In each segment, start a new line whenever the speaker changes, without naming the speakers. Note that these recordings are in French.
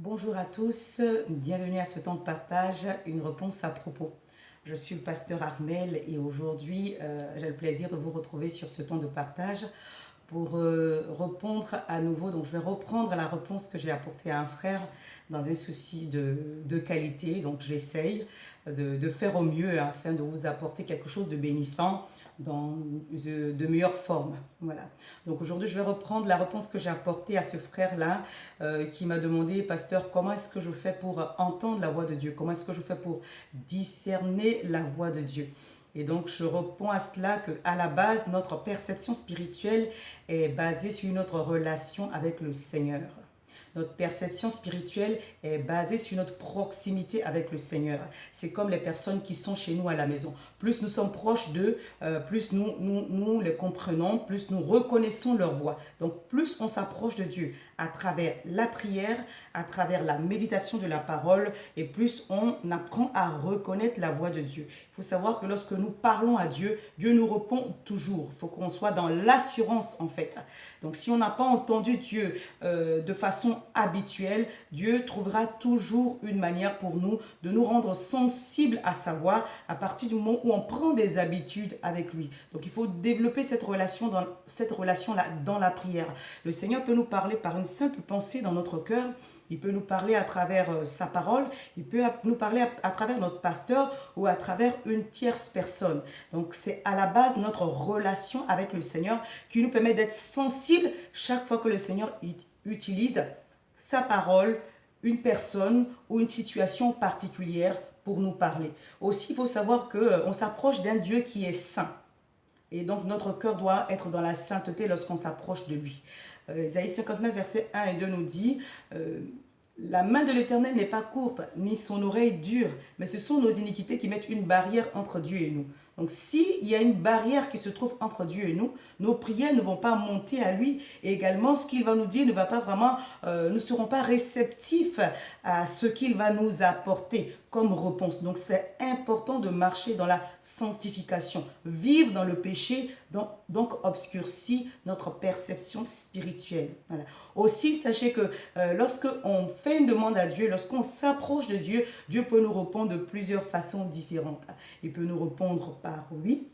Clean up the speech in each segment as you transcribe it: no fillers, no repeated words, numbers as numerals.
Bonjour à tous, bienvenue à ce temps de partage, une réponse à propos. Je suis le pasteur Armel et aujourd'hui j'ai le plaisir de vous retrouver sur ce temps de partage pour répondre à nouveau. Donc je vais reprendre la réponse que j'ai apportée à un frère dans un souci de qualité. Donc j'essaye de faire au mieux afin de vous apporter quelque chose de bénissant dans de meilleures formes. Voilà. Donc aujourd'hui, je vais reprendre la réponse que j'ai apportée à ce frère-là qui m'a demandé, pasteur, comment est-ce que je fais pour entendre la voix de Dieu? Comment est-ce que je fais pour discerner la voix de Dieu? Et donc, je réponds à cela qu'à la base, notre perception spirituelle est basée sur notre relation avec le Seigneur. Notre perception spirituelle est basée sur notre proximité avec le Seigneur. C'est comme les personnes qui sont chez nous à la maison. Plus nous sommes proches d'eux, plus nous les comprenons, plus nous reconnaissons leur voix. Donc plus on s'approche de Dieu à travers la prière, à travers la méditation de la parole, et plus on apprend à reconnaître la voix de Dieu. Il faut savoir que lorsque nous parlons à Dieu, Dieu nous répond toujours. Il faut qu'on soit dans l'assurance en fait. Donc si on n'a pas entendu Dieu de façon habituelle, Dieu trouvera toujours une manière pour nous de nous rendre sensibles à sa voix à partir du moment où on prend des habitudes avec lui. Donc il faut développer cette relation-là dans la prière. Le Seigneur peut nous parler par une simple pensée dans notre cœur. Il peut nous parler à travers sa parole, il peut nous parler à travers notre pasteur ou à travers une tierce personne. Donc c'est à la base notre relation avec le Seigneur qui nous permet d'être sensibles chaque fois que le Seigneur utilise sa parole, une personne ou une situation particulière pour nous parler. Aussi, il faut savoir qu'on s'approche d'un Dieu qui est saint. Et donc notre cœur doit être dans la sainteté lorsqu'on s'approche de lui. Isaïe 59, versets 1 et 2 nous dit la main de l'Éternel n'est pas courte, ni son oreille dure, mais ce sont nos iniquités qui mettent une barrière entre Dieu et nous. Donc s'il y a une barrière qui se trouve entre Dieu et nous, nos prières ne vont pas monter à lui. Et également, ce qu'il va nous dire ne va pas vraiment, nous ne serons pas réceptifs à ce qu'il va nous apporter comme réponse. Donc c'est important de marcher dans la sanctification. Vivre dans le péché, donc obscurcit notre perception spirituelle. Voilà. Aussi, sachez que lorsque on fait une demande à Dieu, lorsqu'on s'approche de Dieu, Dieu peut nous répondre de plusieurs façons différentes. Il peut nous répondre par oui,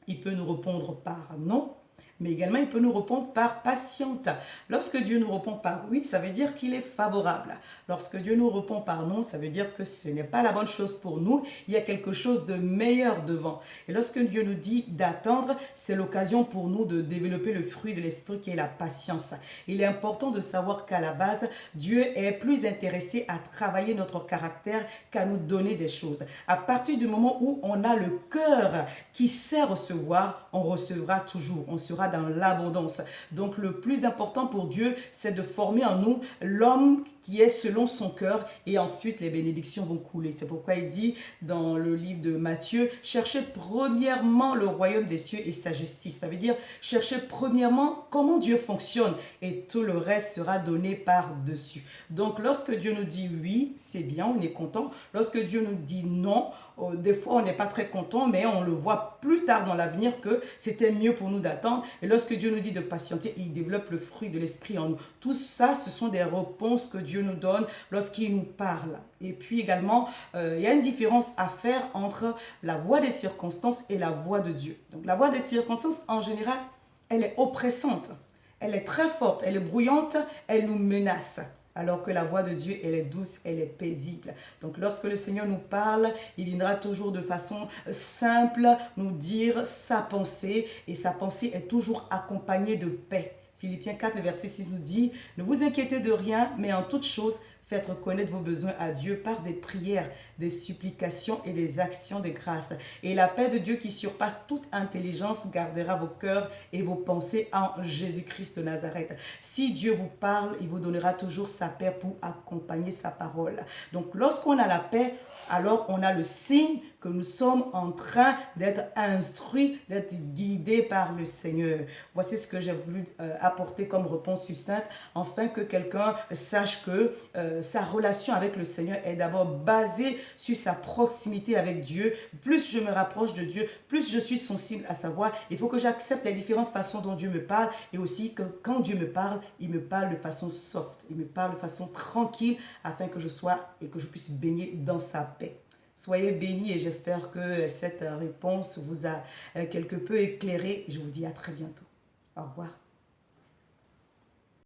il peut nous répondre par non, mais également il peut nous répondre par patiente. Lorsque Dieu nous répond par oui, ça veut dire qu'il est favorable. Lorsque Dieu nous répond par non, ça veut dire que ce n'est pas la bonne chose pour nous, il y a quelque chose de meilleur devant. Et lorsque Dieu nous dit d'attendre, c'est l'occasion pour nous de développer le fruit de l'esprit qui est la patience. Il est important de savoir qu'à la base, Dieu est plus intéressé à travailler notre caractère qu'à nous donner des choses. À partir du moment où on a le cœur qui sait recevoir, on recevra toujours, on sera dans l'abondance. Donc le plus important pour Dieu, c'est de former en nous l'homme qui est selon son cœur et ensuite les bénédictions vont couler. C'est pourquoi il dit dans le livre de Matthieu, cherchez premièrement le royaume des cieux et sa justice. Ça veut dire chercher premièrement comment Dieu fonctionne et tout le reste sera donné par-dessus. Donc lorsque Dieu nous dit oui, c'est bien, on est content. Lorsque Dieu nous dit non, des fois on n'est pas très content, mais on le voit plus tard dans l'avenir que c'était mieux pour nous d'attendre. Et lorsque Dieu nous dit de patienter, il développe le fruit de l'esprit en nous. Tout ça, ce sont des réponses que Dieu nous donne lorsqu'il nous parle. Et puis également, il y a une différence à faire entre la voix des circonstances et la voix de Dieu. Donc la voix des circonstances, en général, elle est oppressante. Elle est très forte, elle est bruyante, elle nous menace. Alors que la voix de Dieu, elle est douce, elle est paisible. Donc lorsque le Seigneur nous parle, il viendra toujours de façon simple nous dire sa pensée. Et sa pensée est toujours accompagnée de paix. Philippiens 4, le verset 6 nous dit, ne vous inquiétez de rien, mais en toute chose, faites reconnaître vos besoins à Dieu par des prières, des supplications et des actions de grâce. Et la paix de Dieu qui surpasse toute intelligence gardera vos cœurs et vos pensées en Jésus-Christ de Nazareth. Si Dieu vous parle, il vous donnera toujours sa paix pour accompagner sa parole. Donc lorsqu'on a la paix, alors on a le signe que nous sommes en train d'être instruits, d'être guidés par le Seigneur. Voici ce que j'ai voulu apporter comme réponse succincte, afin que quelqu'un sache que sa relation avec le Seigneur est d'abord basée sur sa proximité avec Dieu. Plus je me rapproche de Dieu, plus je suis sensible à sa voix. Il faut que j'accepte les différentes façons dont Dieu me parle, et aussi que quand Dieu me parle, il me parle de façon soft, il me parle de façon tranquille, afin que je sois et que je puisse baigner dans sa paix. Soyez bénis et j'espère que cette réponse vous a quelque peu éclairé. Je vous dis à très bientôt. Au revoir.